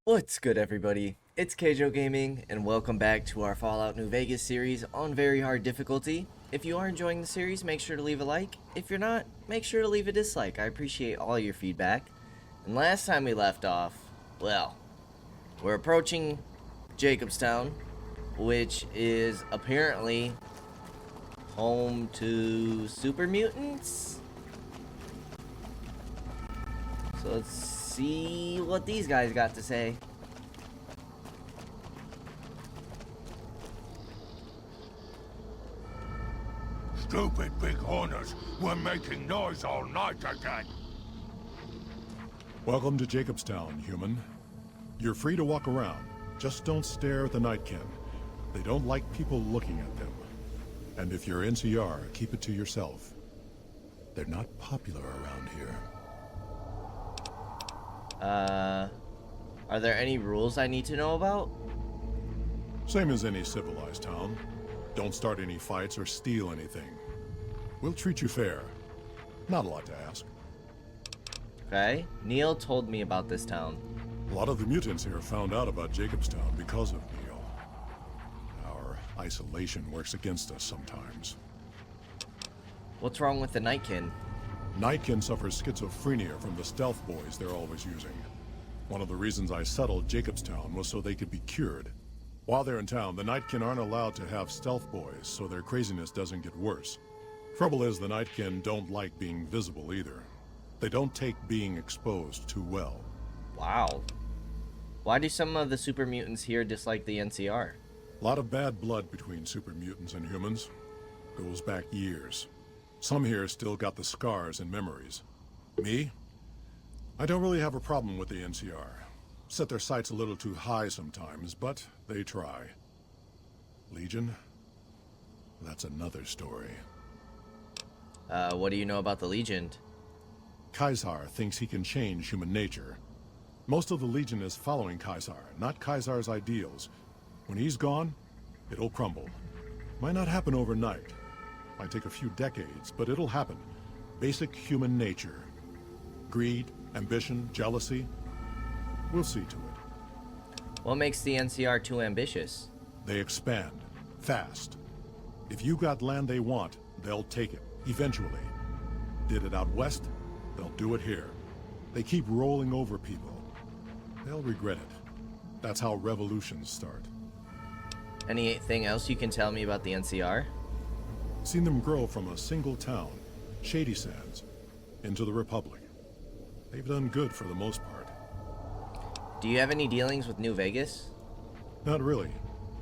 What's good, everybody? It's Kaige-O Gaming, and welcome back to our Fallout New Vegas series on very hard difficulty. If you are enjoying the series, make sure to leave a like. If you're not, make sure to leave a dislike. I appreciate all your feedback. And last time we left off, well, we're approaching Jacobstown, which is apparently home to super mutants. So let's see what these guys got to say. Stupid big horners were making noise all night again. Welcome to Jacobstown, human. You're free to walk around. Just don't stare at the Nightkin. They don't like people looking at them. And if you're NCR, keep it to yourself. They're not popular around here. Are there any rules I need to know about? Same as any civilized town. Don't start any fights or steal anything. We'll treat you fair. Not a lot to ask. Okay, Neil told me about this town. A lot of the mutants here found out about Jacobstown because of Neil. Our isolation works against us sometimes. What's wrong with the Nightkin? Nightkin suffers schizophrenia from the stealth boys they're always using. One of the reasons I settled Jacobstown was so they could be cured. While they're in town, the Nightkin aren't allowed to have stealth boys, so their craziness doesn't get worse. Trouble is, the Nightkin don't like being visible either. They don't take being exposed too well. Wow. Why do some of the super mutants here dislike the NCR? A lot of bad blood between super mutants and humans. Goes back years. Some here still got the scars and memories. Me? I don't really have a problem with the NCR. Set their sights a little too high sometimes, but they try. Legion? That's another story. What do you know about the Legion? Kaisar thinks he can change human nature. Most of the Legion is following Kaisar, not Kaisar's ideals. When he's gone, it'll crumble. Might not happen overnight. Might take a few decades, but it'll happen. Basic human nature. Greed, ambition, jealousy. We'll see to it. What makes the NCR too ambitious? They expand. Fast. If you got land they want, they'll take it. Eventually. Did it out west, they'll do it here. They keep rolling over people. They'll regret it. That's how revolutions start. Anything else you can tell me about the NCR? Seen them grow from a single town, Shady Sands, into the Republic. They've done good for the most part. Do you have any dealings with New Vegas? Not really.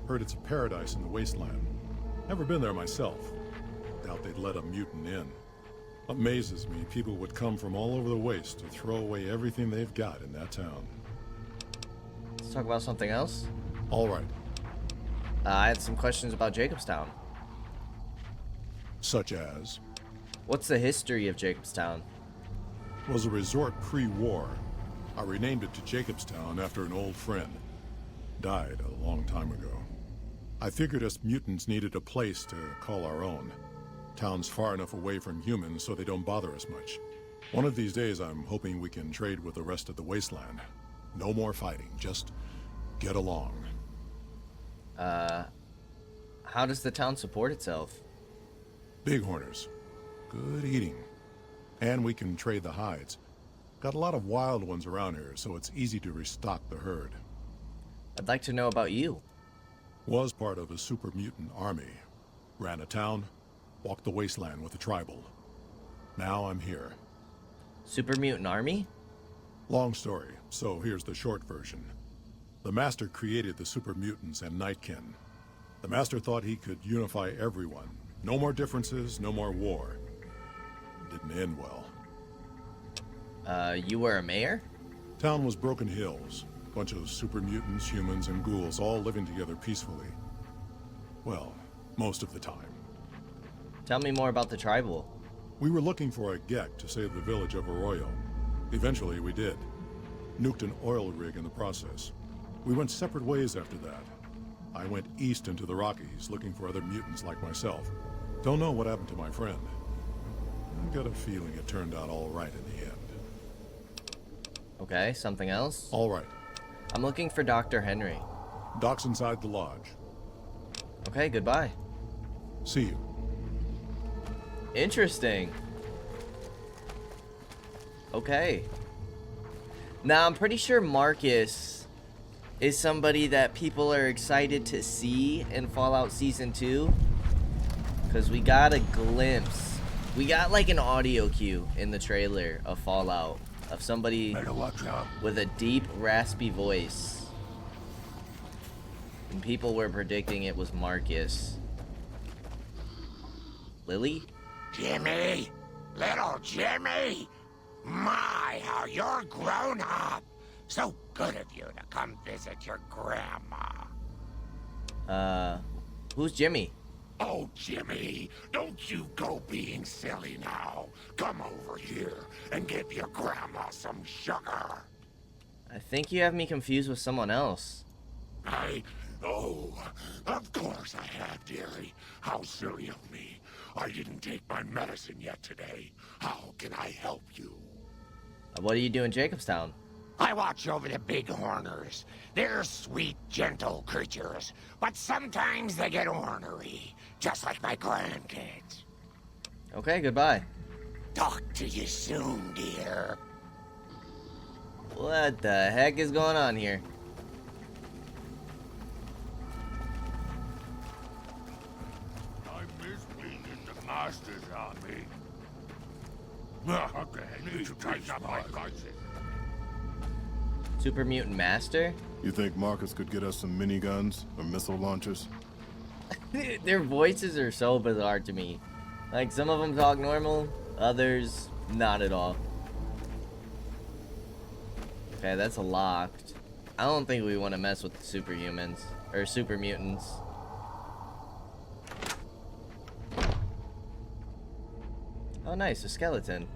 Heard it's a paradise in the wasteland. Never been there myself. Doubt they'd let a mutant in. Amazes me people would come from all over the waste to throw away everything they've got in that town. Let's talk about something else. All right. I had some questions about Jacobstown. Such as? What's the history of Jacobstown? Was a resort pre-war. I renamed it to Jacobstown after an old friend. Died a long time ago. I figured us mutants needed a place to call our own. Town's far enough away from humans so they don't bother us much. One of these days I'm hoping we can trade with the rest of the wasteland. No more fighting, just get along. How does the town support itself? Bighorners. Good eating. And we can trade the hides. Got a lot of wild ones around here, so it's easy to restock the herd. I'd like to know about you. Was part of a super mutant army. Ran a town, walked the wasteland with a tribal. Now I'm here. Super mutant army? Long story, so here's the short version. The Master created the super mutants and Nightkin. The Master thought he could unify everyone. No more differences, no more war. Didn't end well. You were a mayor? Town was Broken Hills. Bunch of super mutants, humans, and ghouls all living together peacefully. Well, most of the time. Tell me more about the tribal. We were looking for a Gek to save the village of Arroyo. Eventually, we did. Nuked an oil rig in the process. We went separate ways after that. I went east into the Rockies, looking for other mutants like myself. Don't know what happened to my friend. I got a feeling it turned out all right in the end. Okay, something else? All right. I'm looking for Dr. Henry. Doc's inside the lodge. Okay, goodbye. See you. Interesting. Okay. Now, I'm pretty sure Marcus is somebody that people are excited to see in Fallout Season 2. Because we got a glimpse. We got like an audio cue in the trailer of Fallout. Of somebody Better watch out. with a deep, raspy voice. And people were predicting it was Marcus. Lily? Jimmy! Little Jimmy! My, how you're grown up! So good of you to come visit your grandma. Who's Jimmy? Oh, Jimmy, don't you go being silly now. Come over here and give your grandma some sugar. I think you have me confused with someone else. Oh, of course I have, dearie. How silly of me. I didn't take my medicine yet today. How can I help you? What do you do in Jacobstown? I watch over the bighorners. They're sweet, gentle creatures, but sometimes they get ornery, just like my grandkids. Okay, goodbye. Talk to you soon, dear. What the heck is going on here? I miss being in the Master's army. I need to tighten up my glasses. Super Mutant Master? You think Marcus could get us some miniguns or missile launchers? Their voices are so bizarre to me. Like, some of them talk normal, others not at all. Okay, that's locked. I don't think we want to mess with the superhumans. Or super mutants. Oh, nice, a skeleton.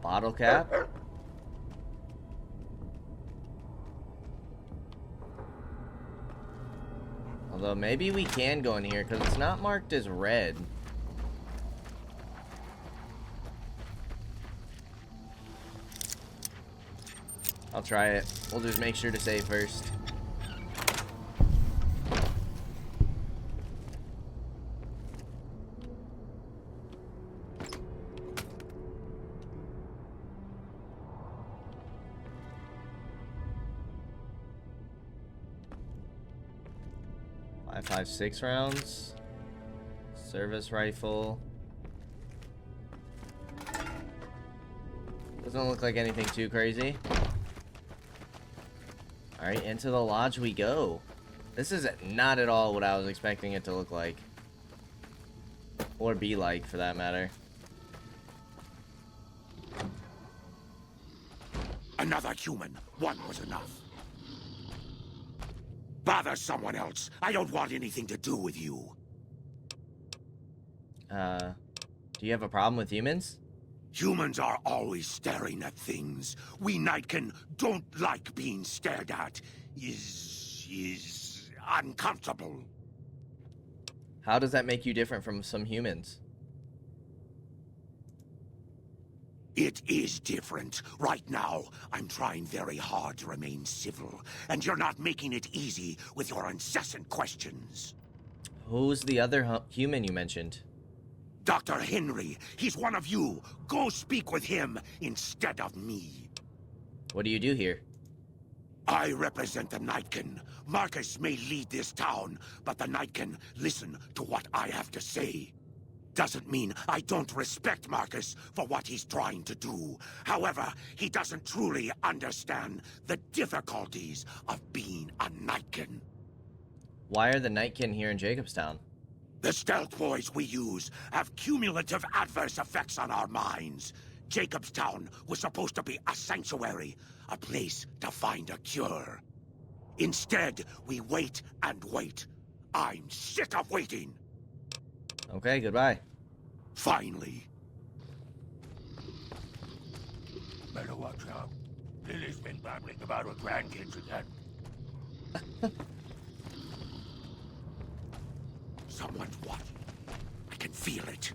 Bottle cap. Although maybe we can go in here because it's not marked as red. I'll try it. We'll just make sure to save first. .556 rounds. Service rifle. Doesn't look like anything too crazy. Alright, into the lodge we go. This is not at all what I was expecting it to look like. Or be like, for that matter. Another human. One was enough. Bother someone else. I don't want anything to do with you. Do you have a problem with humans? Humans are always staring at things. We Nightkin don't like being stared at. Is uncomfortable. How does that make you different from some humans? It is different. Right now, I'm trying very hard to remain civil, and you're not making it easy with your incessant questions. Who's the other human you mentioned? Dr. Henry, he's one of you. Go speak with him instead of me. What do you do here? I represent the Nightkin. Marcus may lead this town, but the Nightkin listen to what I have to say. Doesn't mean I don't respect Marcus for what he's trying to do. However, he doesn't truly understand the difficulties of being a Nightkin. Why are the Nightkin here in Jacobstown? The stealth boys we use have cumulative adverse effects on our minds. Jacobstown was supposed to be a sanctuary, a place to find a cure. Instead, we wait and wait. I'm sick of waiting. Okay, goodbye. Finally. Better watch out. Lily's been babbling about her grandkids again. Someone's watching. I can feel it.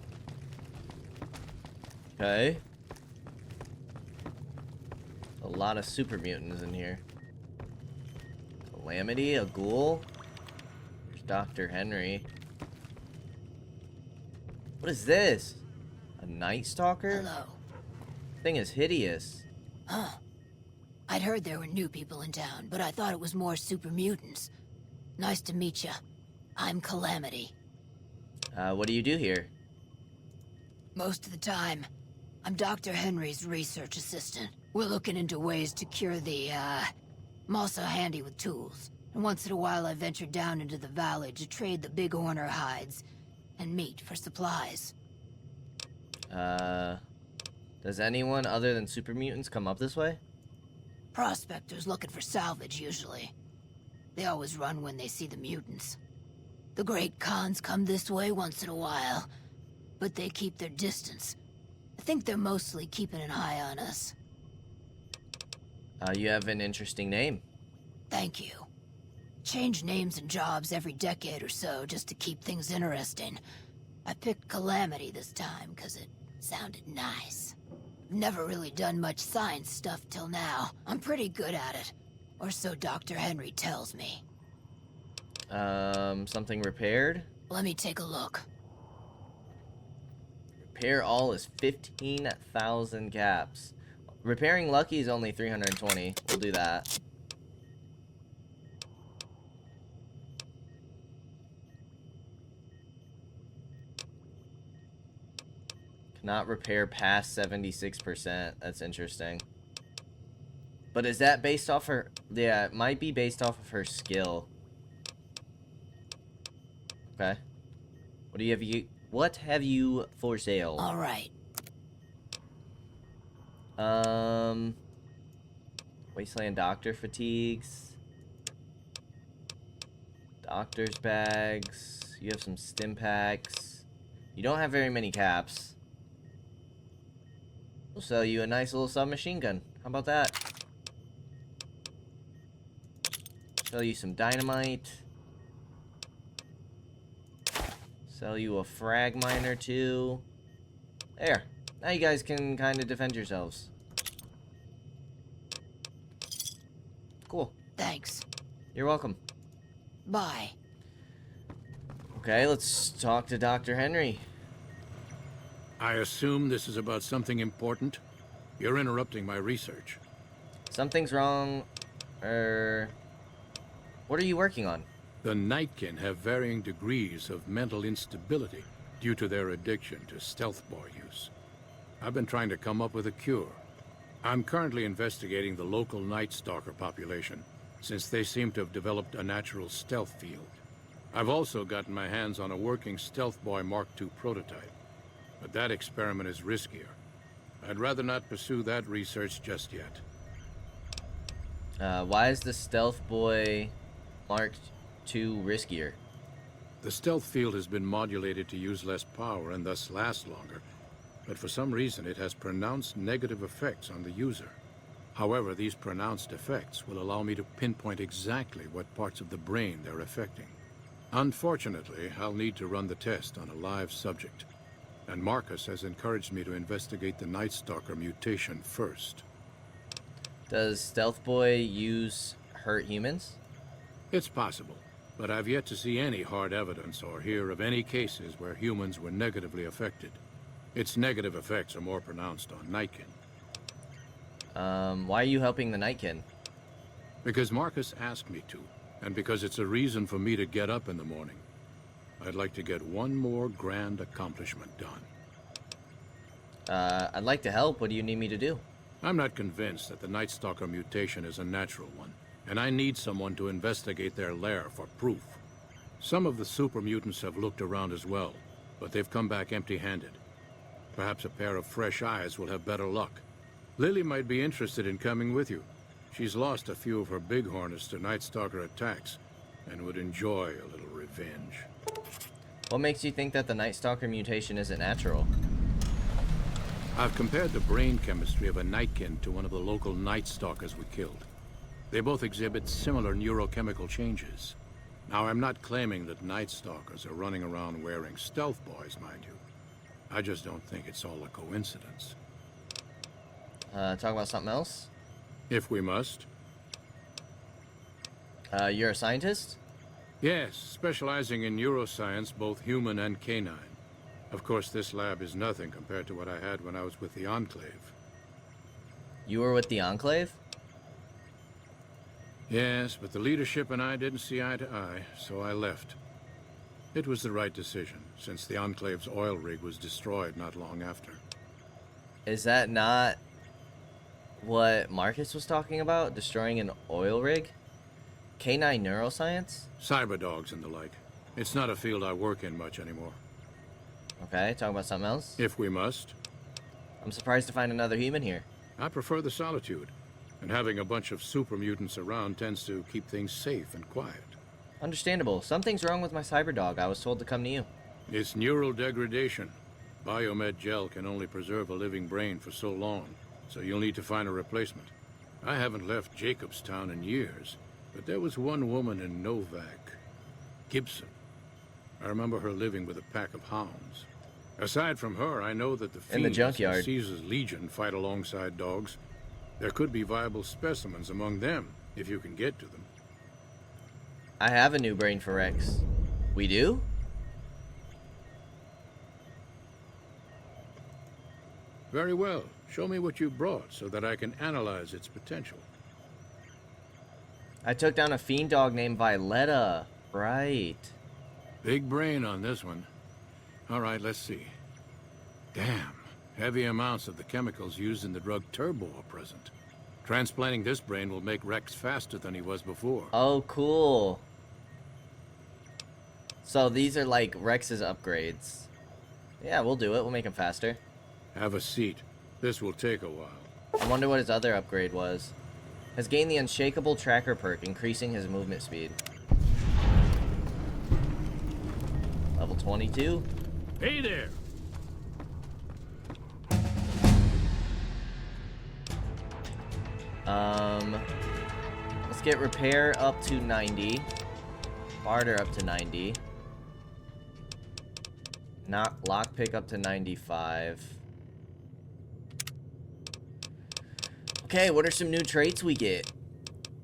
Okay. The lot of super mutants in here. Calamity, a ghoul. There's Dr. Henry. What is this? A Night Stalker? Hello. Thing is hideous. Huh. I'd heard there were new people in town, but I thought it was more super mutants. Nice to meet ya. I'm Calamity. What do you do here? Most of the time, I'm Dr. Henry's research assistant. We're looking into ways to cure the, I'm also handy with tools. And once in a while I venture down into the valley to trade the bighorner hides and meat for supplies. Does anyone other than super mutants come up this way? Prospectors looking for salvage, usually. They always run when they see the mutants. The Great Khans come this way once in a while, but they keep their distance. I think they're mostly keeping an eye on us. You have an interesting name. Thank you. Change names and jobs every decade or so just to keep things interesting. I picked Calamity this time because it sounded nice. I've never really done much science stuff till now. I'm pretty good at it. Or so Dr. Henry tells me. Something repaired? Let me take a look. Repair all is 15,000 caps. Repairing Lucky is only 320. We'll do that. Cannot repair past 76%. That's interesting. But is that based off her... Yeah, it might be based off of her skill. Okay. What have you for sale? All right. Wasteland Doctor fatigues. Doctor's bags. You have some stim packs. You don't have very many caps. We'll sell you a nice little submachine gun. How about that? Sell you some dynamite. Sell you a frag mine or two. There. Now you guys can kind of defend yourselves. Cool. Thanks. You're welcome. Bye. Okay, let's talk to Dr. Henry. I assume this is about something important? You're interrupting my research. Something's wrong. What are you working on? The Nightkin have varying degrees of mental instability due to their addiction to stealth boy use. I've been trying to come up with a cure. I'm currently investigating the local Night Stalker population, since they seem to have developed a natural stealth field. I've also gotten my hands on a working Stealth Boy Mark II prototype, but that experiment is riskier. I'd rather not pursue that research just yet. Why is the Stealth Boy Mark II riskier? The stealth field has been modulated to use less power and thus last longer, but for some reason it has pronounced negative effects on the user. However, these pronounced effects will allow me to pinpoint exactly what parts of the brain they're affecting. Unfortunately, I'll need to run the test on a live subject, and Marcus has encouraged me to investigate the Night Stalker mutation first. Does Stealth Boy use hurt humans? It's possible, but I've yet to see any hard evidence or hear of any cases where humans were negatively affected. Its negative effects are more pronounced on Nightkin. Why are you helping the Nightkin? Because Marcus asked me to, and because it's a reason for me to get up in the morning. I'd like to get one more grand accomplishment done. I'd like to help. What do you need me to do? I'm not convinced that the Night Stalker mutation is a natural one, and I need someone to investigate their lair for proof. Some of the super mutants have looked around as well, but they've come back empty-handed. Perhaps a pair of fresh eyes will have better luck. Lily might be interested in coming with you. She's lost a few of her bighorners to Night Stalker attacks, and would enjoy a little revenge. What makes you think that the Night Stalker mutation isn't natural? I've compared the brain chemistry of a Nightkin to one of the local Night Stalkers we killed. They both exhibit similar neurochemical changes. Now, I'm not claiming that Night Stalkers are running around wearing stealth boys, mind you. I just don't think it's all a coincidence. Talk about something else? If we must. You're a scientist? Yes, specializing in neuroscience, both human and canine. Of course, this lab is nothing compared to what I had when I was with the Enclave. You were with the Enclave? Yes, but the leadership and I didn't see eye to eye, so I left. It was the right decision, since the Enclave's oil rig was destroyed not long after. Is that not what Marcus was talking about? Destroying an oil rig? Canine neuroscience? Cyberdogs and the like. It's not a field I work in much anymore. Okay, talking about something else? If we must. I'm surprised to find another human here. I prefer the solitude, and having a bunch of super mutants around tends to keep things safe and quiet. Understandable. Something's wrong with my cyberdog. I was told to come to you. It's neural degradation. Biomed gel can only preserve a living brain for so long, so you'll need to find a replacement. I haven't left Jacobstown in years, but there was one woman in Novak, Gibson. I remember her living with a pack of hounds. Aside from her, I know that the In the Fiends junkyard. and Caesar's Legion fight alongside dogs. There could be viable specimens among them, if you can get to them. I have a new brain for Rex. We do? Very well. Show me what you brought so that I can analyze its potential. I took down a fiend dog named Violetta. Right. Big brain on this one. All right, let's see. Damn. Heavy amounts of the chemicals used in the drug Turbo are present. Transplanting this brain will make Rex faster than he was before. Oh, cool. So these are like Rex's upgrades. Yeah, we'll do it. We'll make him faster. Have a seat. This will take a while. I wonder what his other upgrade was. Has gained the Unshakable Tracker perk, increasing his movement speed. Level 22. Hey there! Let's get repair up to 90. Barter up to 90. Not lockpick up to 95. Okay, what are some new traits we get?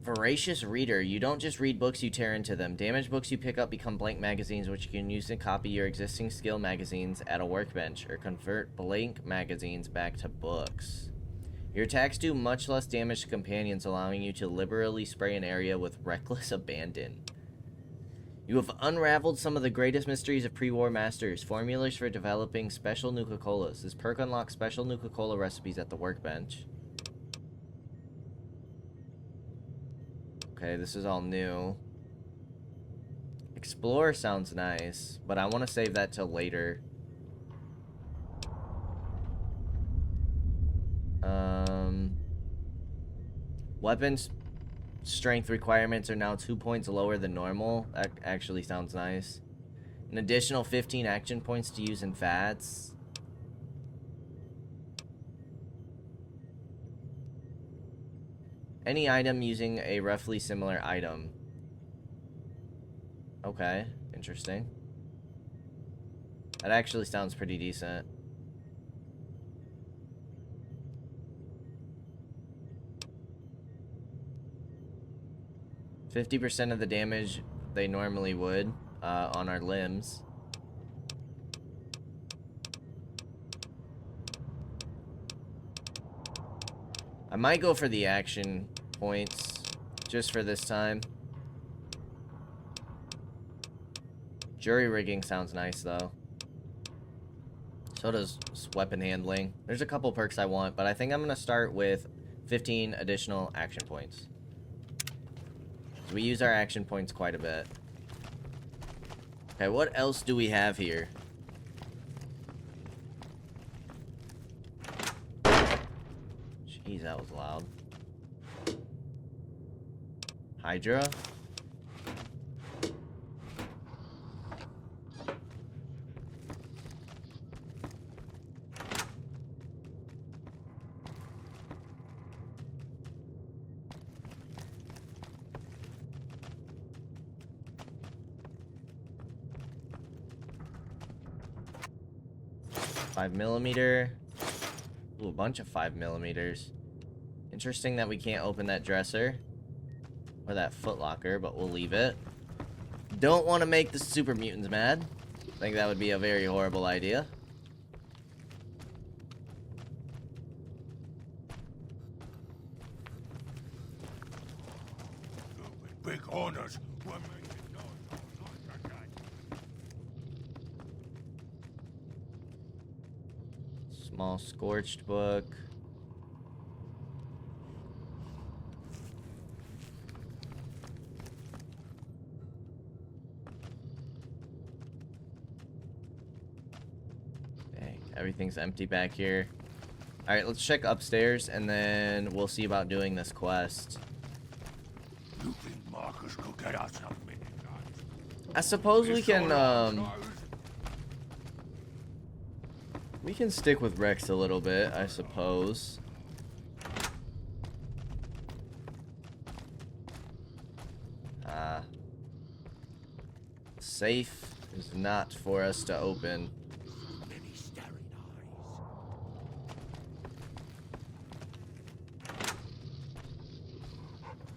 Voracious Reader. You don't just read books, you tear into them. Damaged books you pick up become blank magazines, which you can use to copy your existing skill magazines at a workbench, or convert blank magazines back to books. Your attacks do much less damage to companions, allowing you to liberally spray an area with reckless abandon. You have unraveled some of the greatest mysteries of pre-war masters. Formulas for developing special Nuka-Colas. This perk unlocks special Nuka-Cola recipes at the workbench. Okay, this is all new. Explore sounds nice, but I want to save that till later. Weapons strength requirements are now 2 points lower than normal. That actually sounds nice. An additional 15 action points to use in VATS. Any item using a roughly similar item. Okay, interesting. That actually sounds pretty decent. %50 of the damage they normally would on our limbs. I might go for the action points just for this time. Jury rigging sounds nice though. So does weapon handling. There's a couple perks I want, but I think I'm gonna start with 15 additional action points. So we use our action points quite a bit. Okay, what else do we have here? Jeez, that was loud. Hydra. $5mm. Ooh, a bunch of 5mm. Interesting that we can't open that dresser. Or that footlocker, but we'll leave it. Don't want to make the super mutants mad. I think that would be a very horrible idea. Big owners were making noise like that. Small scorched book. Okay, everything's empty back here. Alright, let's check upstairs and then we'll see about doing this quest. You think Marcus could get us some miniguns? I suppose we can stick with Rex a little bit, I suppose. Safe is not for us to open. Many staring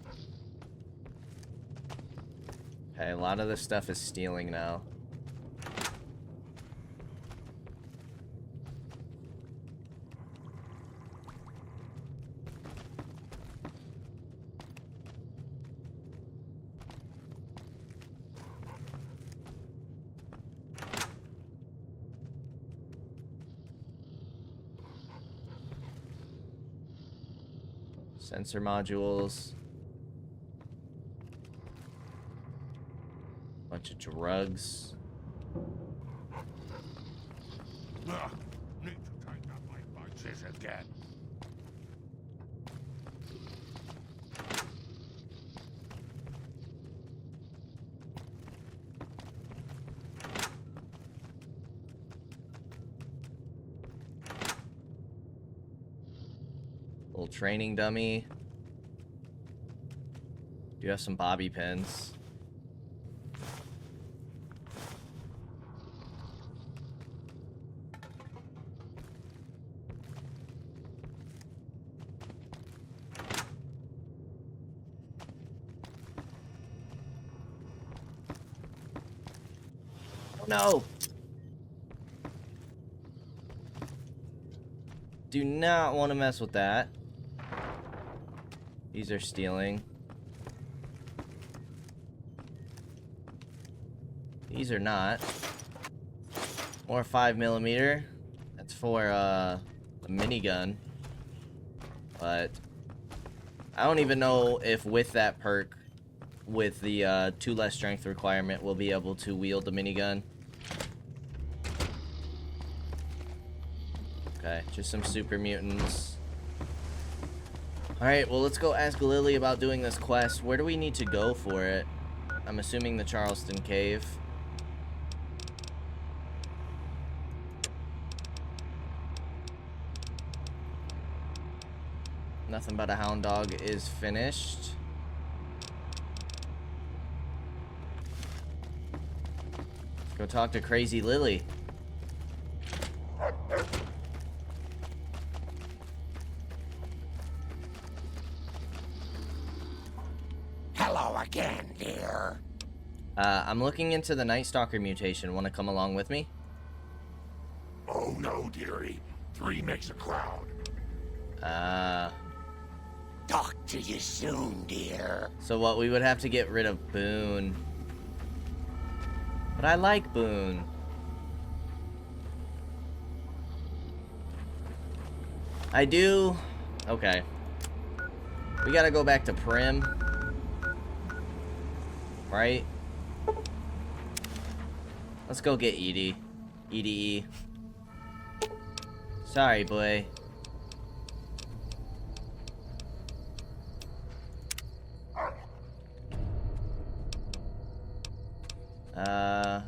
eyes. Okay, a lot of this stuff is stealing now. Sensor modules. Bunch of drugs. Need to tighten up my bunches again. Little training dummy. Do have some bobby pins. Oh no! Do not want to mess with that. These are stealing. These are not. More 5mm. That's for a minigun. But I don't even know if with that perk, with the 2 less strength requirement, we'll be able to wield the minigun. Okay, just some super mutants. Alright, well, let's go ask Lily about doing this quest. Where do we need to go for it? I'm assuming the Charleston Cave. Nothing but a hound dog is finished. Let's go talk to Crazy Lily. Hello again, dear. I'm looking into the Night Stalker mutation. Want to come along with me? Oh no, dearie. 3 makes a crowd. Talk to you soon, dear. So what, we would have to get rid of Boone. But I like Boone. I do. Okay. We gotta go back to Prim. Right? Let's go get Edie. EDE. Sorry, boy.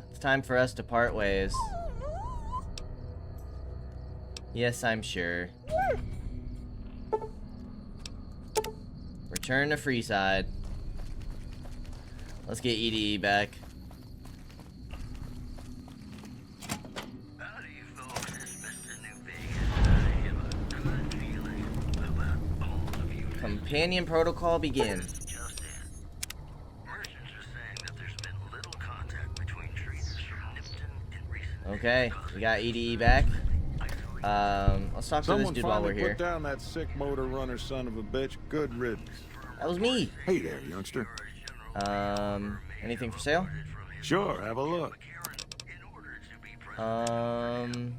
It's time for us to part ways. Yes, I'm sure. Return to Freeside. Let's get EDE back. Howdy, folks. It's Mr. New Vegas. I have a good feeling about all of you Companion protocol begin. Just in. Merchants are saying that there's been little contact between traders from Nipton in recent Okay, we got EDE back. Let's talk to this Someone dude while we're finally here. put down that sick motor runner son of a bitch. Good riddance. That was me. Hey there, youngster. Anything for sale? Sure, have a look. NCR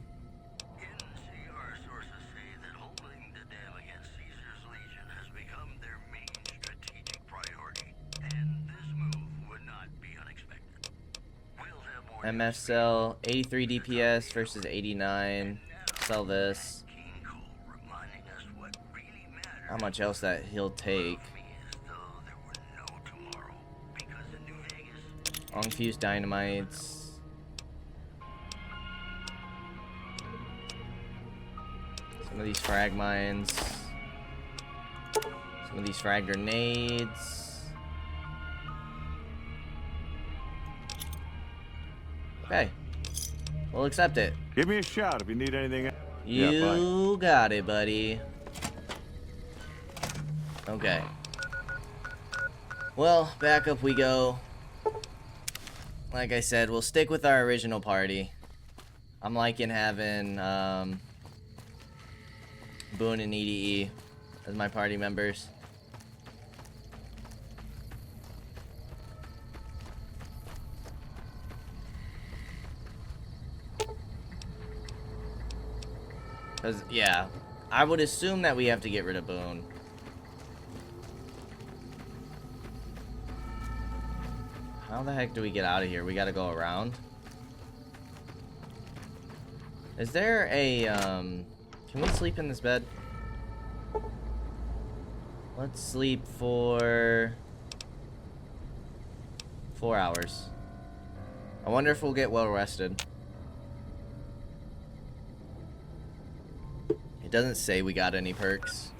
sources say that holding the dam against Caesar's Legion has become their main strategic priority, and this move would not be unexpected. We'll have more MF sell 83 DPS versus 89. Sell this. King Cole reminding us what really matters. How much else that he'll take? As though there were no tomorrow, because in New Vegas, Long fuse dynamites. Some of these frag mines. Some of these frag grenades. Okay. We'll accept it. Give me a shout if you need anything. You got it, buddy. Okay. Well, back up we go. Like I said, we'll stick with our original party. I'm liking having Boone and EDE as my party members. Cause yeah, I would assume that we have to get rid of Boone. How the heck do we get out of here? We gotta go around. Is there a can we sleep in this bed? Let's sleep for 4 hours. I wonder if we'll get well rested. It doesn't say we got any perks.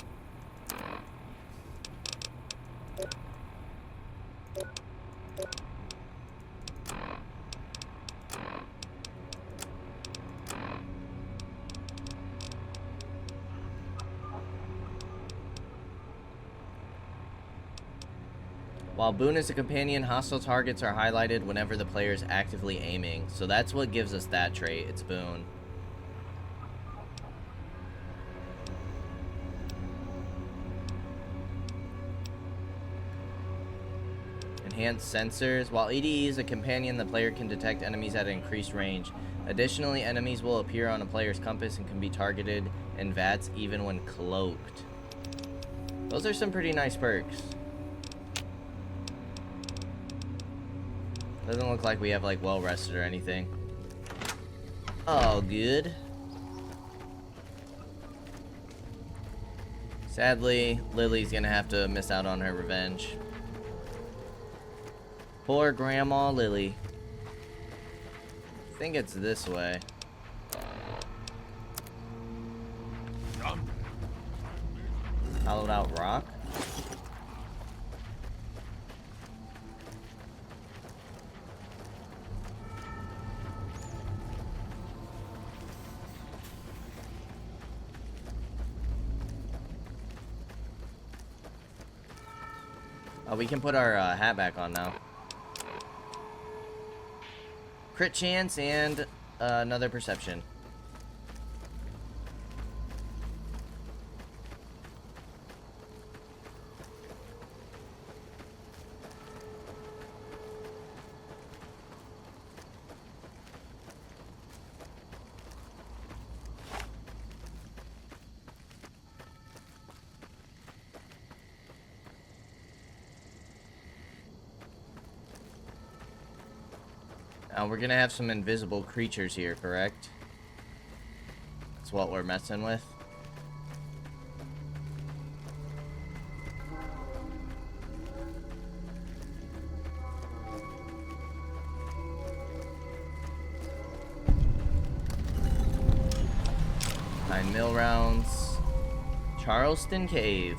While Boone is a companion, hostile targets are highlighted whenever the player is actively aiming. So that's what gives us that trait. It's Boone. Enhanced sensors. While EDE is a companion, the player can detect enemies at an increased range. Additionally, enemies will appear on a player's compass and can be targeted in VATS even when cloaked. Those are some pretty nice perks. Doesn't look like we have like well rested or anything. All good. Sadly, Lily's gonna have to miss out on her revenge. Poor Grandma Lily. I think it's this way. Hollowed out rock. Oh, we can put our hat back on now. Crit chance and another perception. We're gonna have some invisible creatures here, correct? That's what we're messing with. Nine mil rounds. Charleston Cave.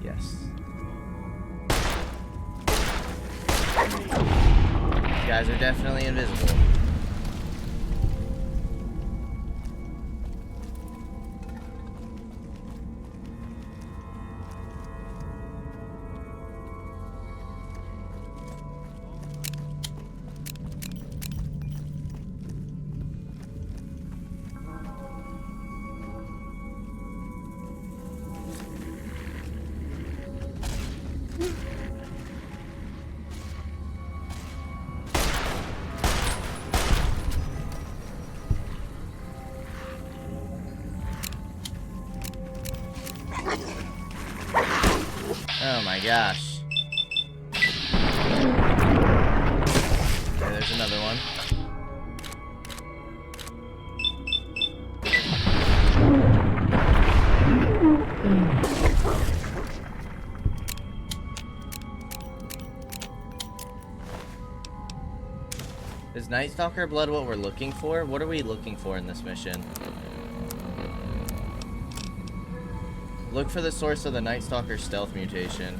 Yes. These guys are definitely invisible. Oh my gosh. Okay, there's another one. Is Night Stalker blood what we're looking for? What are we looking for in this mission? Look for the source of the Night Stalker stealth mutation.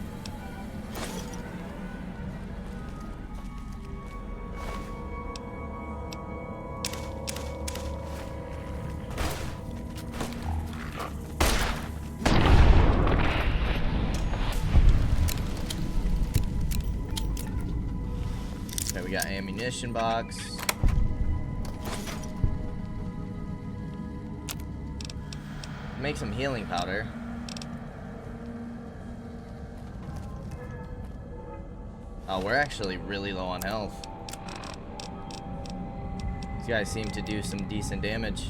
Okay, we got ammunition box. Make some healing powder. Oh, we're actually really low on health. These guys seem to do some decent damage.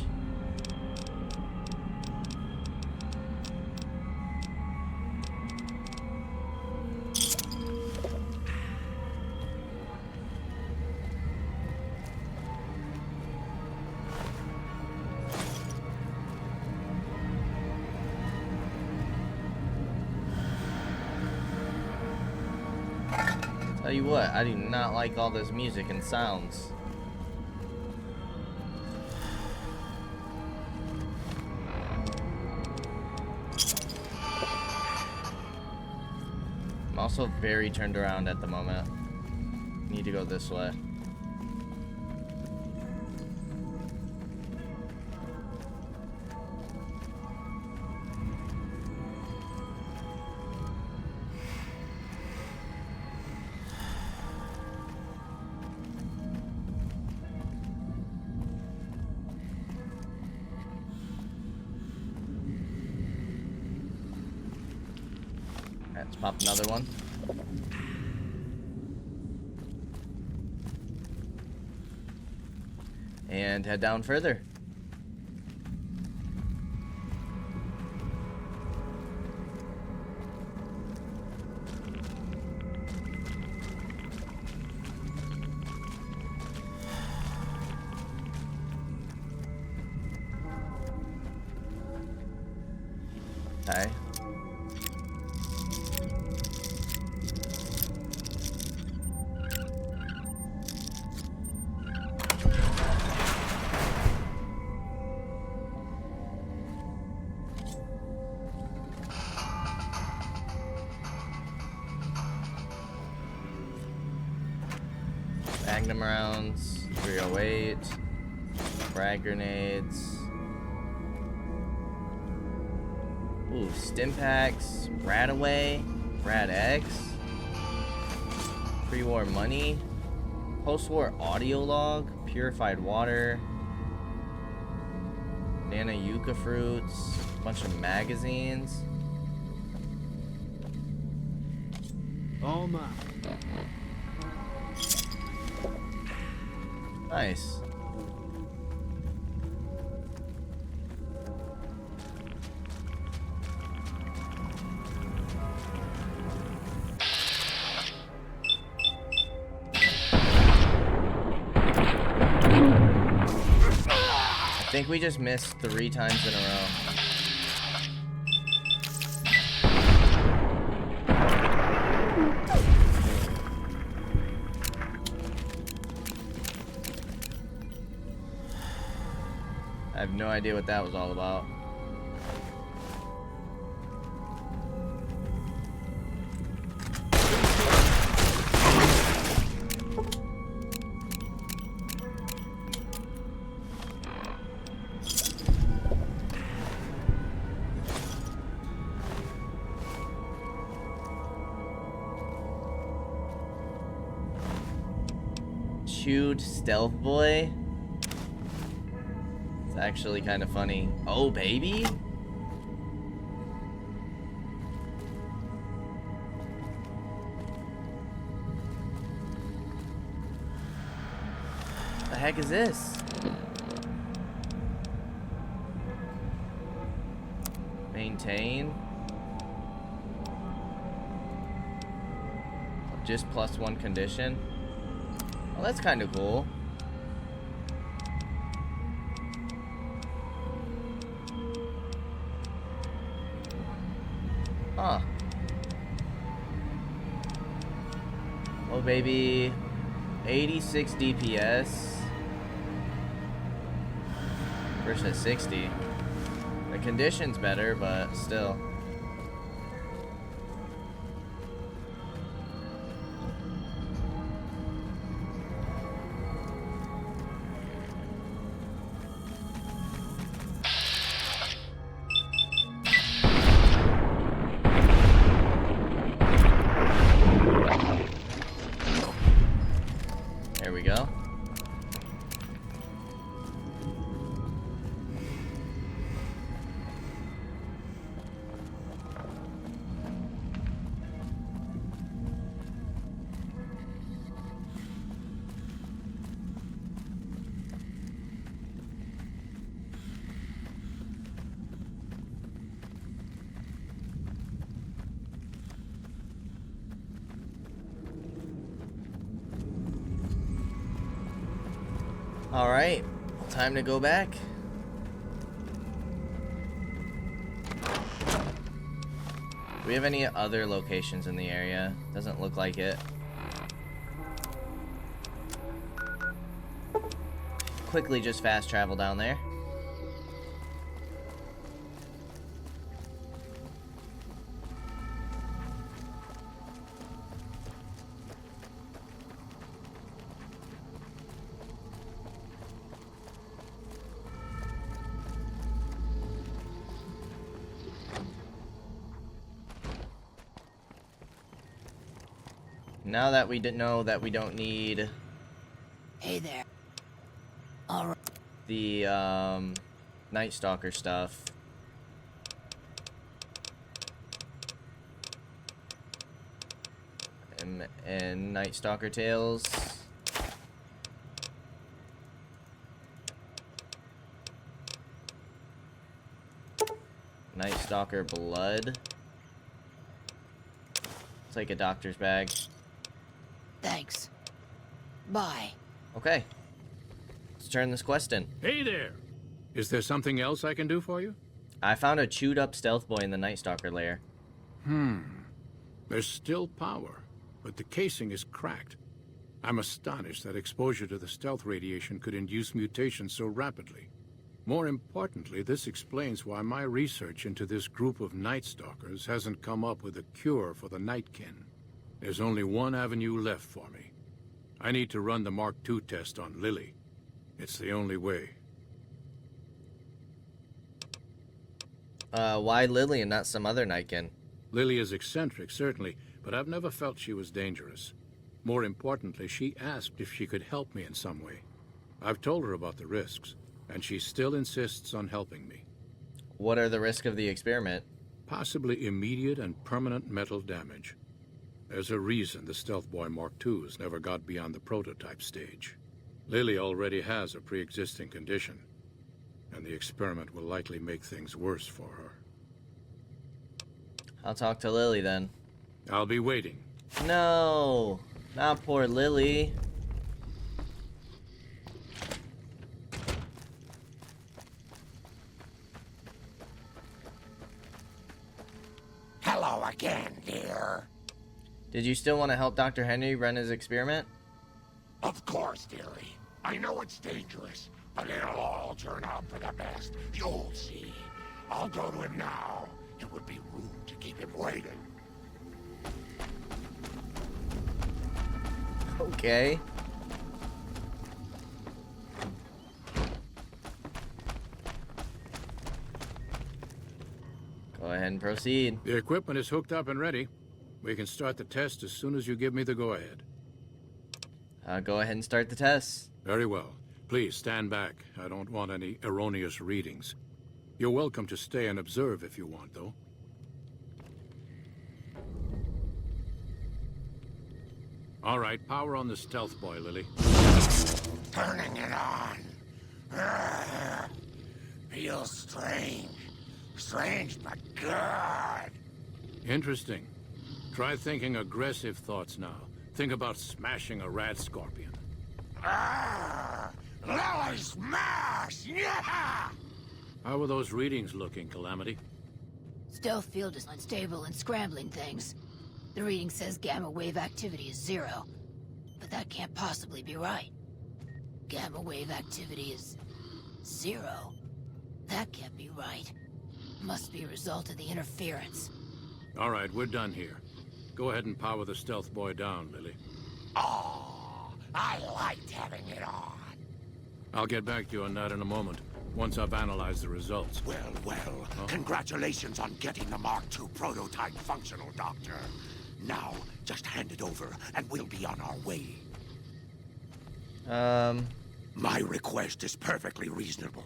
Tell you what, I do not like all this music and sounds. I'm also very turned around at the moment. Need to go this way. Let's pop another one. And head down further. Okay. Magnum rounds, 308, frag grenades. Ooh, stim packs, Radaway, Rad X, pre-war money, post-war audio log, purified water, Nana Yucca fruits, bunch of magazines. All mine. Nice. I think we just missed 3 times in a row. I have no idea what that was all about. chewed stealth boy. It's actually kind of funny. Oh, baby? The heck is this? Maintain. Just +1 condition. Well, that's kind of cool. Huh. Oh, baby. 86 DPS versus 60. The condition's better, but still. There we go. All right, time to go back. Do we have any other locations in the area? Doesn't look like it. Quickly just fast travel down there. Now that we know that we don't need Hey there. All right. the Night Stalker stuff. And Night Stalker Tales. Night Stalker Blood. It's like a doctor's bag. Thanks. Bye. Okay. Let's turn this quest in. Hey there! Is there something else I can do for you? I found a chewed up stealth boy in the Night Stalker lair. There's still power, but the casing is cracked. I'm astonished that exposure to the stealth radiation could induce mutations so rapidly. More importantly, this explains why my research into this group of Night Stalkers hasn't come up with a cure for the Nightkin. There's only one avenue left for me. I need to run the Mark II test on Lily. It's the only way. Why Lily and not some other Nightkin? Lily is eccentric, certainly, but I've never felt she was dangerous. More importantly, she asked if she could help me in some way. I've told her about the risks, and she still insists on helping me. What are the risks of the experiment? Possibly immediate and permanent metal damage. There's a reason the Stealth Boy Mark IIs never got beyond the prototype stage. Lily already has a pre-existing condition, and the experiment will likely make things worse for her. I'll talk to Lily then. I'll be waiting. No, not poor Lily. Hello again, dear. Did you still want to help Dr. Henry run his experiment? Of course, dearie. I know it's dangerous, but it'll all turn out for the best. You'll see. I'll go to him now. It would be rude to keep him waiting. Okay. Go ahead and proceed. The equipment is hooked up and ready. We can start the test as soon as you give me the go-ahead. Go ahead and start the test. Very well. Please stand back. I don't want any erroneous readings. You're welcome to stay and observe if you want, though. All right, power on the stealth boy, Lily. Turning it on. Feels strange. Strange but good. Interesting. Try thinking aggressive thoughts now. Think about smashing a rat scorpion. Lily smash! Yeah! How are those readings looking, Calamity? Stealth field is unstable and scrambling things. The reading says gamma wave activity is 0. But that can't possibly be right. Gamma wave activity is 0. That can't be right. Must be a result of the interference. All right, we're done here. Go ahead and power the stealth boy down, Lily. Oh, I liked having it on. I'll get back to you on that in a moment, once I've analyzed the results. Well, congratulations on getting the Mark II prototype functional, Doctor. Now, just hand it over, and we'll be on our way. My request is perfectly reasonable.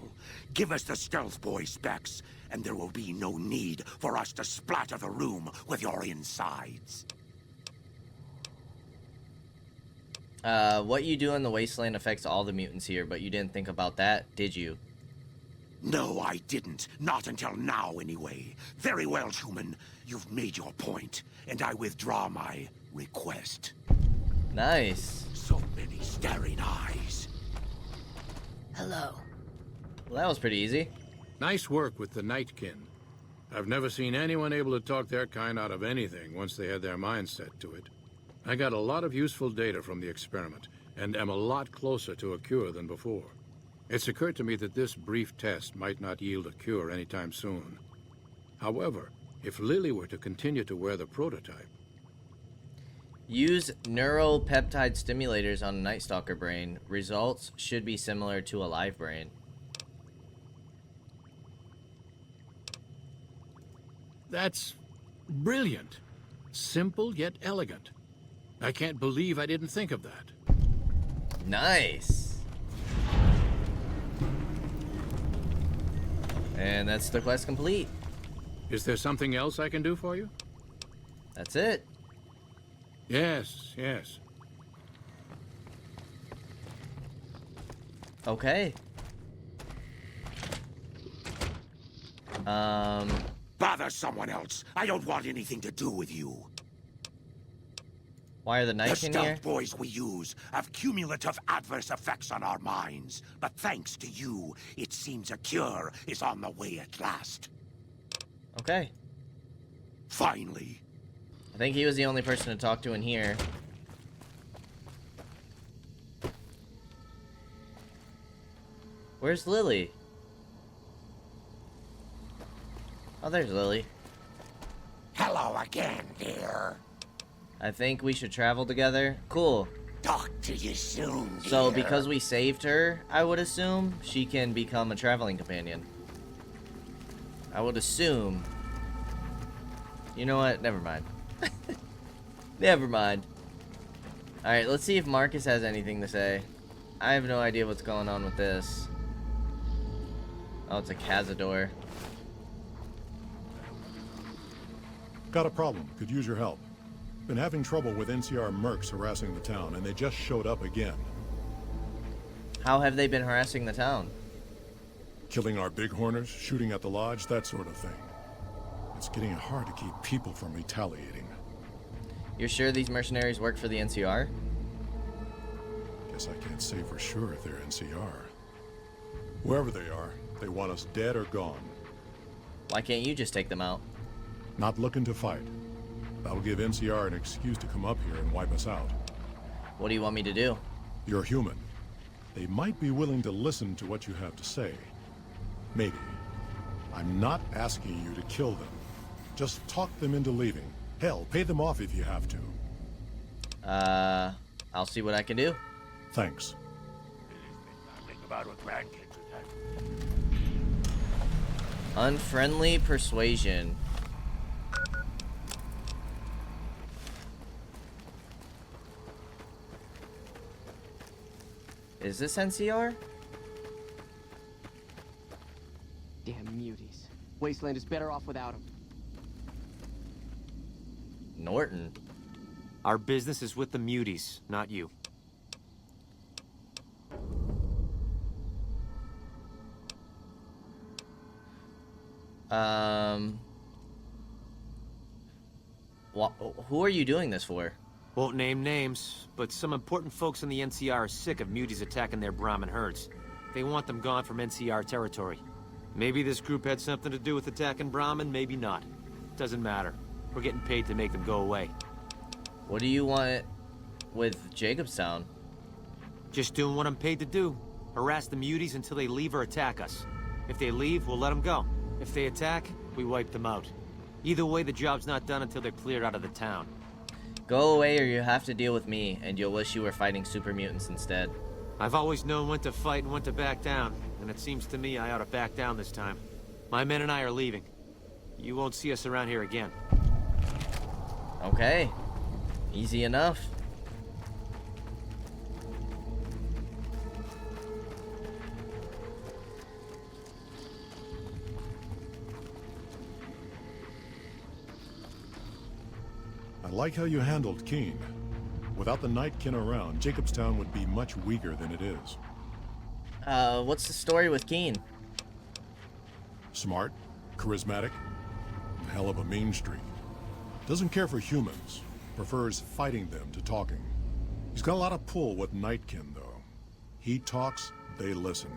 Give us the stealth boy specs, and there will be no need for us to splatter the room with your insides. What you do in the wasteland affects all the mutants here, but you didn't think about that, did you? No, I didn't. Not until now, anyway. Very well, human. You've made your point, and I withdraw my request. Nice. So many staring eyes. Hello. Well, that was pretty easy. Nice work with the Nightkin. I've never seen anyone able to talk their kind out of anything once they had their mind set to it. I got a lot of useful data from the experiment, and am a lot closer to a cure than before. It's occurred to me that this brief test might not yield a cure anytime soon. However, if Lily were to continue to wear the prototype... Use neuropeptide stimulators on a Night Stalker brain. Results should be similar to a live brain. That's brilliant. Simple yet elegant. I can't believe I didn't think of that. Nice. And that's the quest complete. Is there something else I can do for you? That's it. Yes, yes. Okay. Bother someone else. I don't want anything to do with you. Why are the The Nightkin here? stealth boys we use have cumulative adverse effects on our minds. But thanks to you, it seems a cure is on the way at last. Okay. Finally. I think he was the only person to talk to in here. Where's Lily? Oh, there's Lily. Hello again, dear. I think we should travel together. Cool. Talk to you soon, dear. So, because we saved her, I would assume, she can become a traveling companion. I would assume. You know what? Never mind. Never mind. Alright, let's see if Marcus has anything to say. I have no idea what's going on with this. Oh, it's a Cazador. Got a problem. Could use your help. Been having trouble with NCR mercs harassing the town, and they just showed up again. How have they been harassing the town? Killing our bighorners, shooting at the lodge, that sort of thing. It's getting hard to keep people from retaliating. You're sure these mercenaries work for the NCR? Guess I can't say for sure if they're NCR. Whoever they are, they want us dead or gone. Why can't you just take them out? Not looking to fight. That'll give NCR an excuse to come up here and wipe us out. What do you want me to do? You're human. They might be willing to listen to what you have to say. Maybe. I'm not asking you to kill them. Just talk them into leaving. Hell, pay them off if you have to. I'll see what I can do. Thanks. Unfriendly persuasion. Is this NCR? Damn muties. Wasteland is better off without them. Norton. Our business is with the muties, not you. Who are you doing this for? Won't name names, but some important folks in the NCR are sick of muties attacking their Brahmin herds. They want them gone from NCR territory. Maybe this group had something to do with attacking Brahmin, maybe not. Doesn't matter. We're getting paid to make them go away. What do you want with Jacobstown? Just doing what I'm paid to do. Harass the muties until they leave or attack us. If they leave, we'll let them go. If they attack, we wipe them out. Either way, the job's not done until they're cleared out of the town. Go away or you have to deal with me, and you'll wish you were fighting super mutants instead. I've always known when to fight and when to back down, and it seems to me I ought to back down this time. My men and I are leaving. You won't see us around here again. Okay. Easy enough. I like how you handled Keene. Without the Nightkin around, Jacobstown would be much weaker than it is. What's the story with Keene? Smart, charismatic, hell of a mean streak. Doesn't care for humans, prefers fighting them to talking. He's got a lot of pull with Nightkin, though. He talks, they listen.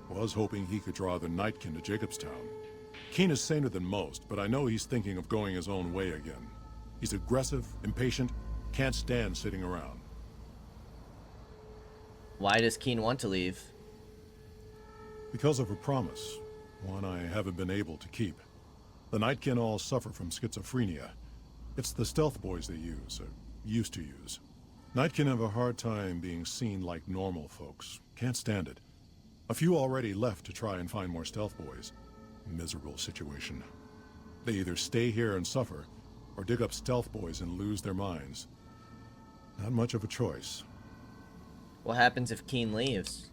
Was hoping he could draw the Nightkin to Jacobstown. Keene is saner than most, but I know he's thinking of going his own way again. He's aggressive, impatient, can't stand sitting around. Why does Keene want to leave? Because of a promise, one I haven't been able to keep. The Nightkin all suffer from schizophrenia. It's the stealth boys they use, or used to use. Nightkin have a hard time being seen like normal folks. Can't stand it. A few already left to try and find more stealth boys. Miserable situation. They either stay here and suffer, or dig up stealth boys and lose their minds. Not much of a choice. What happens if Keene leaves?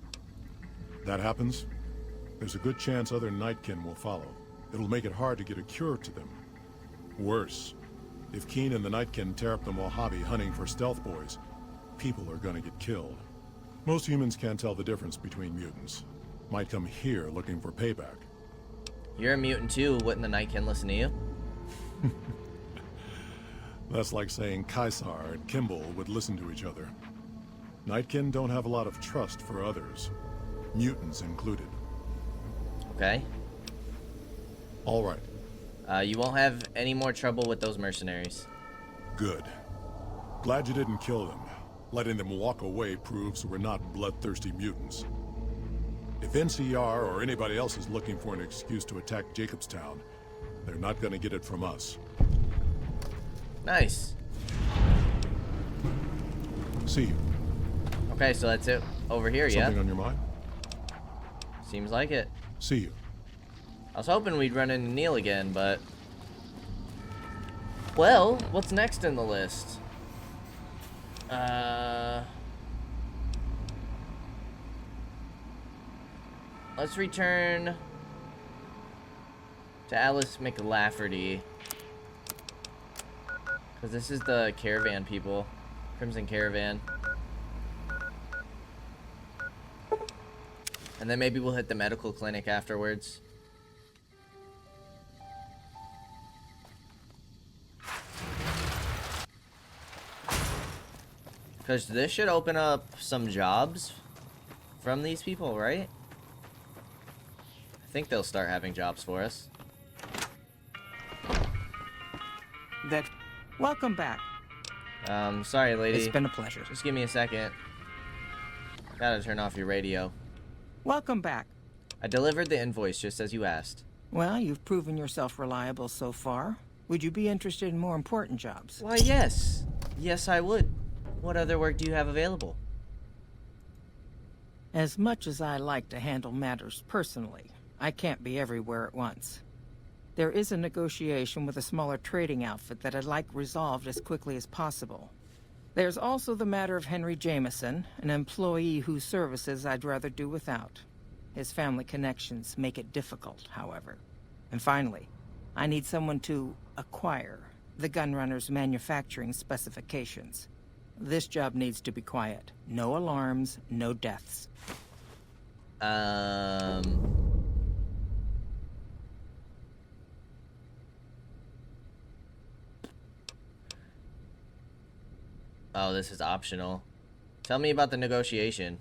That happens, there's a good chance other Nightkin will follow. It'll make it hard to get a cure to them. Worse, if Keene and the Nightkin tear up the Mojave hunting for stealth boys, people are gonna get killed. Most humans can't tell the difference between mutants. Might come here looking for payback. You're a mutant too, wouldn't the Nightkin listen to you? That's like saying Caesar and Kimball would listen to each other. Nightkin don't have a lot of trust for others, mutants included. Okay. All right. You won't have any more trouble with those mercenaries. Good. Glad you didn't kill them. Letting them walk away proves we're not bloodthirsty mutants. If NCR or anybody else is looking for an excuse to attack Jacobstown, they're not gonna get it from us. Nice. See you. Okay, so that's it over here, yeah? Something on your mind? Seems like it. See you. I was hoping we'd run into Neil again, but... Well, what's next in the list? Let's return to Alice McLafferty. Because this is the caravan people. Crimson Caravan. And then maybe we'll hit the medical clinic afterwards. Because this should open up some jobs from these people, right? I think they'll start having jobs for us. Welcome back. Sorry, lady. It's been a pleasure. Just give me a second. Gotta turn off your radio. Welcome back. I delivered the invoice just as you asked. Well, you've proven yourself reliable so far. Would you be interested in more important jobs? Why, yes. Yes, I would. What other work do you have available? As much as I like to handle matters personally, I can't be everywhere at once. There is a negotiation with a smaller trading outfit that I'd like resolved as quickly as possible. There's also the matter of Henry Jameson, an employee whose services I'd rather do without. His family connections make it difficult, however. And finally, I need someone to acquire the Gunrunner's manufacturing specifications. This job needs to be quiet. No alarms, no deaths. Oh, this is optional. Tell me about the negotiation.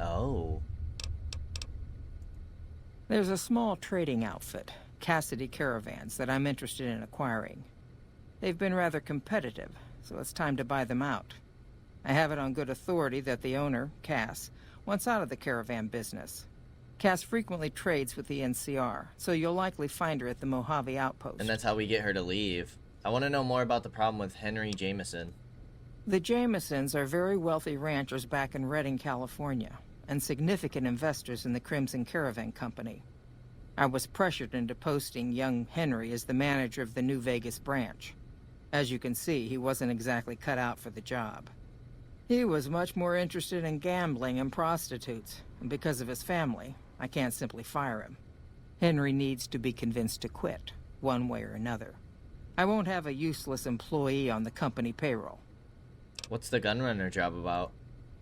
Oh. There's a small trading outfit, Cassidy Caravans, that I'm interested in acquiring. They've been rather competitive, so it's time to buy them out. I have it on good authority that the owner, Cass, wants out of the caravan business. Cass frequently trades with the NCR, so you'll likely find her at the Mojave outpost. And that's how we get her to leave. I want to know more about the problem with Henry Jameson. The Jamesons are very wealthy ranchers back in Redding, California, and significant investors in the Crimson Caravan Company. I was pressured into posting young Henry as the manager of the New Vegas branch. As you can see, he wasn't exactly cut out for the job. He was much more interested in gambling and prostitutes, and because of his family, I can't simply fire him. Henry needs to be convinced to quit, one way or another. I won't have a useless employee on the company payroll. What's the Gunrunner job about?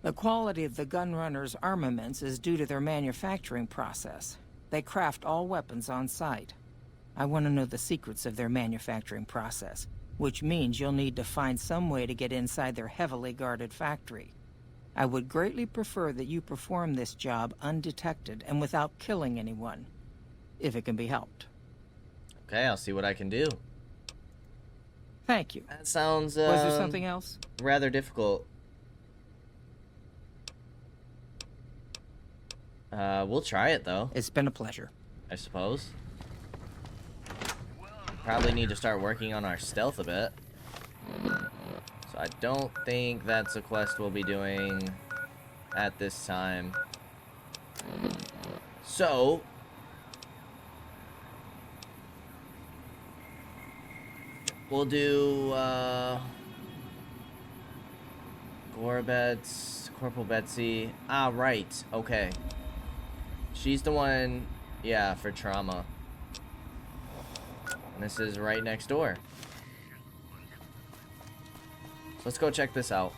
The quality of the Gunrunner's armaments is due to their manufacturing process. They craft all weapons on site. I want to know the secrets of their manufacturing process, which means you'll need to find some way to get inside their heavily guarded factory. I would greatly prefer that you perform this job undetected and without killing anyone, if it can be helped. Okay, I'll see what I can do. Thank you. That sounds, Was there something else? rather difficult. We'll try it, though. It's been a pleasure. I suppose. Probably need to start working on our stealth a bit. So I don't think that's a quest we'll be doing at this time. So we'll do Gorbets, Corporal Betsy. Ah, right. Okay. She's the one, yeah, for trauma. And this is right next door. So let's go check this out.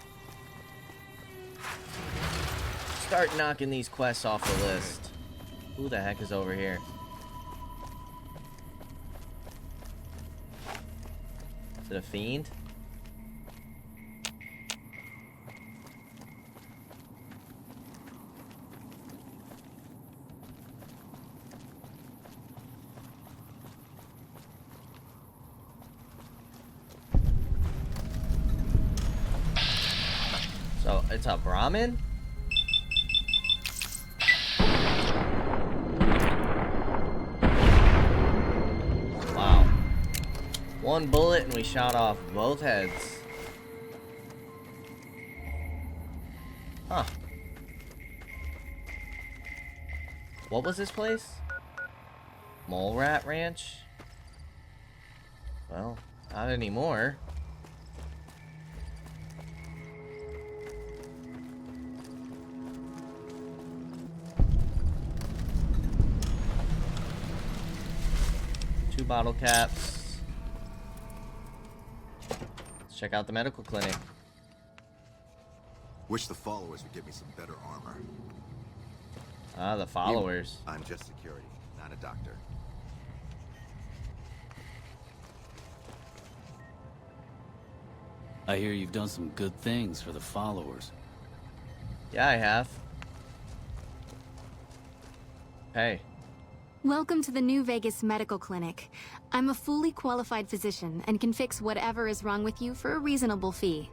Start knocking these quests off the list. Who the heck is over here? Is it a fiend? So it's a Brahmin? Wow. One bullet and we shot off both heads. Huh. What was this place? Mole Rat Ranch? Well, not anymore. Two bottle caps. Let's check out the medical clinic. Wish the followers would give me some better armor. Ah, the followers. I'm just security, not a doctor. I hear you've done some good things for the followers. Yeah, I have. Hey. Welcome to the New Vegas Medical Clinic. I'm a fully qualified physician and can fix whatever is wrong with you for a reasonable fee.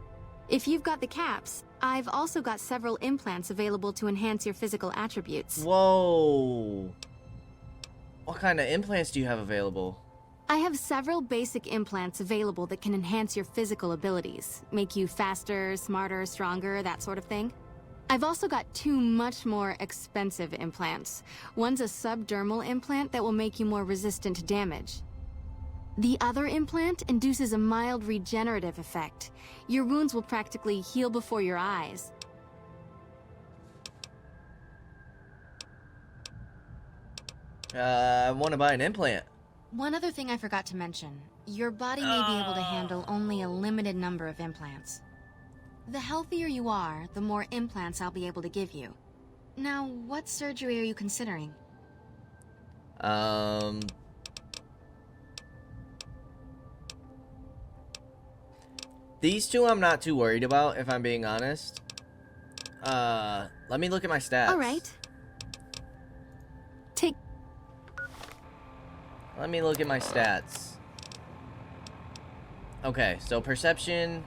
If you've got the caps, I've also got several implants available to enhance your physical attributes. Whoa. What kind of implants do you have available? I have several basic implants available that can enhance your physical abilities, make you faster, smarter, stronger, that sort of thing. I've also got two much more expensive implants. One's a subdermal implant that will make you more resistant to damage. The other implant induces a mild regenerative effect. Your wounds will practically heal before your eyes. I want to buy an implant. One other thing I forgot to mention. Your body may be able to handle only a limited number of implants. The healthier you are, the more implants I'll be able to give you. Now, what surgery are you considering? These two I'm not too worried about, if I'm being honest. Let me look at my stats. All right. Let me look at my stats. Okay, so perception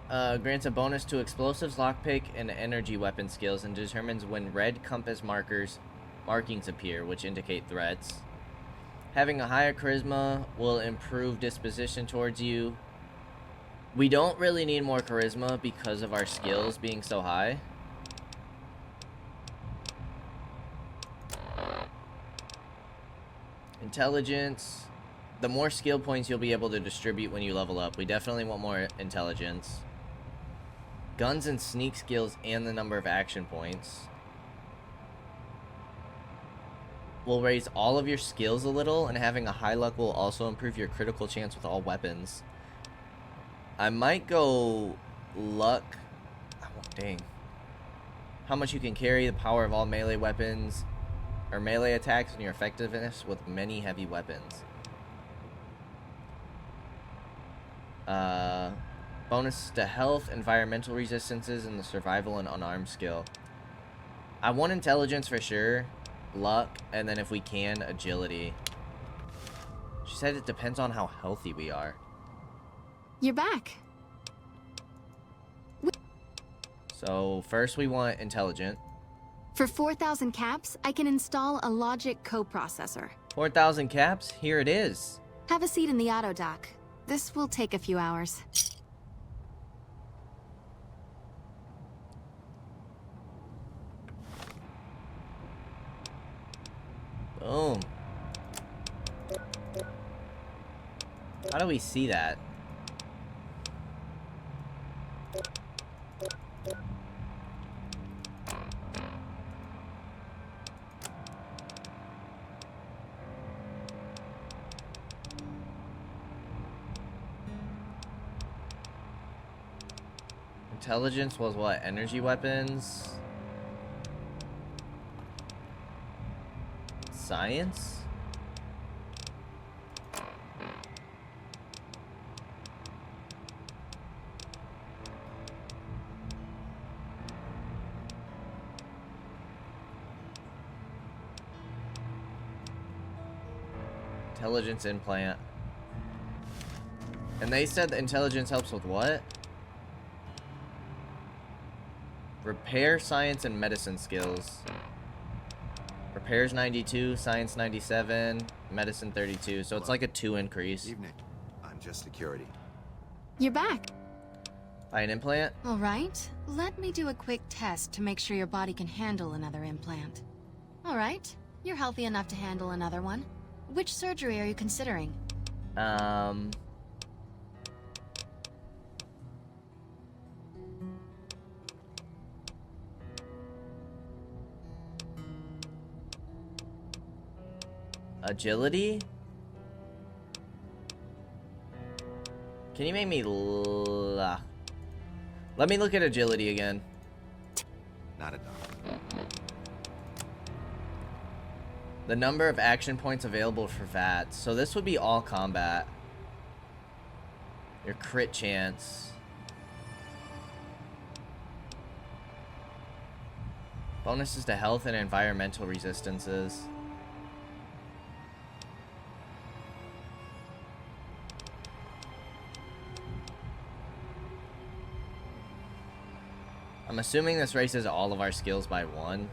grants a bonus to explosives, lockpick, and energy weapon skills, and determines when red compass markings appear, which indicate threats. Having a higher charisma will improve disposition towards you. We don't really need more charisma because of our skills being so high. Intelligence. The more skill points you'll be able to distribute when you level up. We definitely want more intelligence. Guns and sneak skills and the number of action points. Will raise all of your skills a little, and having a high luck will also improve your critical chance with all weapons. I might go luck. Oh, dang. How much you can carry, the power of all melee weapons, or melee attacks, and your effectiveness with many heavy weapons. Bonus to health, environmental resistances, and the survival and unarmed skill. I want intelligence for sure, luck, and then if we can, agility. She said it depends on how healthy we are. You're back. So first we want intelligent. For 4,000 caps, I can install a logic coprocessor. 4,000 caps? Here it is. Have a seat in the auto dock. This will take a few hours. Boom. How do we see that? Intelligence was what? Energy weapons? Science? Intelligence implant. And they said the intelligence helps with what? Repair, science, and medicine skills. Repairs 92, science 97, medicine 32. So it's like a 2 increase. Evening. I'm just security. You're back. Buy an implant? All right. Let me do a quick test to make sure your body can handle another implant. All right. You're healthy enough to handle another one. Which surgery are you considering? Agility? Can you make me let me look at agility again. Not a doctor. The number of action points available for VATS. So this would be all combat. Your crit chance. Bonuses to health and environmental resistances. I'm assuming this raises all of our skills by 1.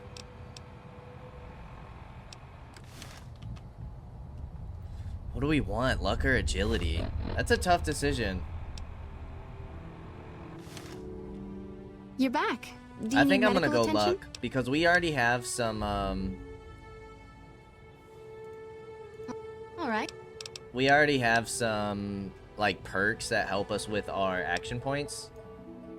What do we want? Luck or agility? That's a tough decision. You're back. Do you I need think I'm gonna medical go attention? luck because we already have some All right. we already have some like perks that help us with our action points.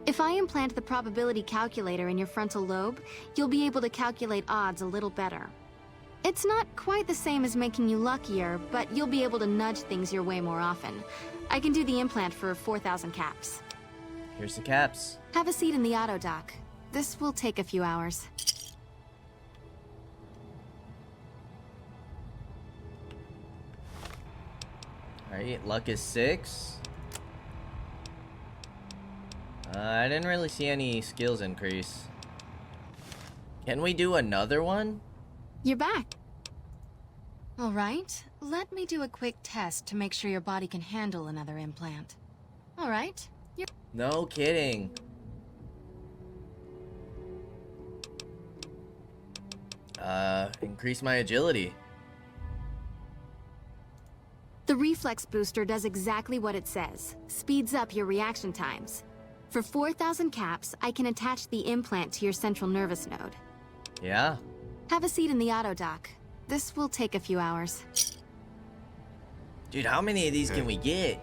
If I implant the probability calculator in your frontal lobe, you'll be able to calculate odds a little better. It's not quite the same as making you luckier, but you'll be able to nudge things your way more often. I can do the implant for 4,000 caps. Here's the caps. Have a seat in the auto dock. This will take a few hours. Alright, luck is 6. I didn't really see any skills increase. Can we do another one? You're back. All right, let me do a quick test to make sure your body can handle another implant. All right, you're... No kidding. Increase my agility. The reflex booster does exactly what it says. Speeds up your reaction times. For 4,000 caps, I can attach the implant to your central nervous node. Yeah. Have a seat in the auto dock. This will take a few hours. Dude, how many of these can we get?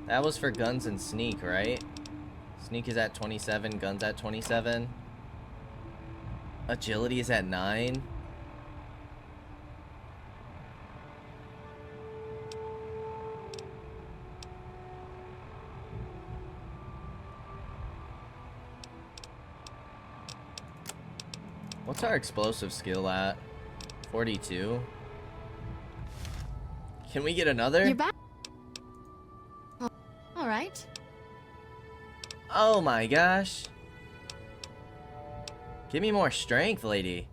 That was for guns and sneak, right? Sneak is at 27, guns at 27. Agility is at 9. What's our explosive skill at? 42. Can we get another? You're back. All right. Oh my gosh. Give me more strength, lady.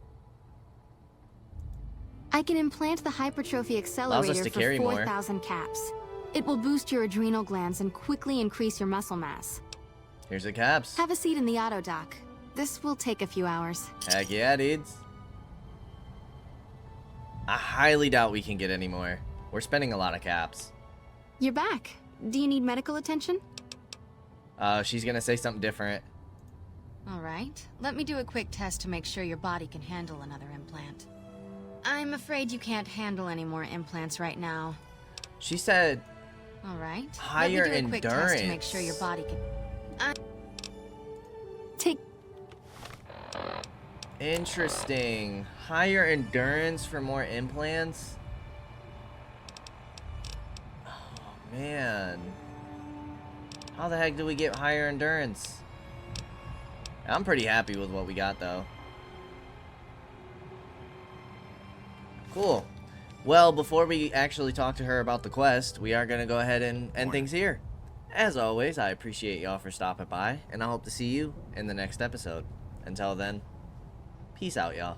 I can implant the hypertrophy accelerator to for carry more. 4,000 caps. It will boost your adrenal glands and quickly increase your muscle mass. Here's the caps. Have a seat in the auto dock. This will take a few hours. Heck yeah, dudes. I highly doubt we can get any more. We're spending a lot of caps. You're back. Do you need medical attention? She's gonna say something different. All right. Let me do a quick test to make sure your body can handle another implant. I'm afraid you can't handle any more implants right now. She said All right. higher Let me do a quick test to make endurance. sure your body can... Take... Interesting. Higher endurance for more implants? Oh, man. How the heck do we get higher endurance? I'm pretty happy with what we got, though. Cool. Well, before we actually talk to her about the quest, we are going to go ahead and end things here. As always, I appreciate y'all for stopping by, and I hope to see you in the next episode. Until then, peace out, y'all.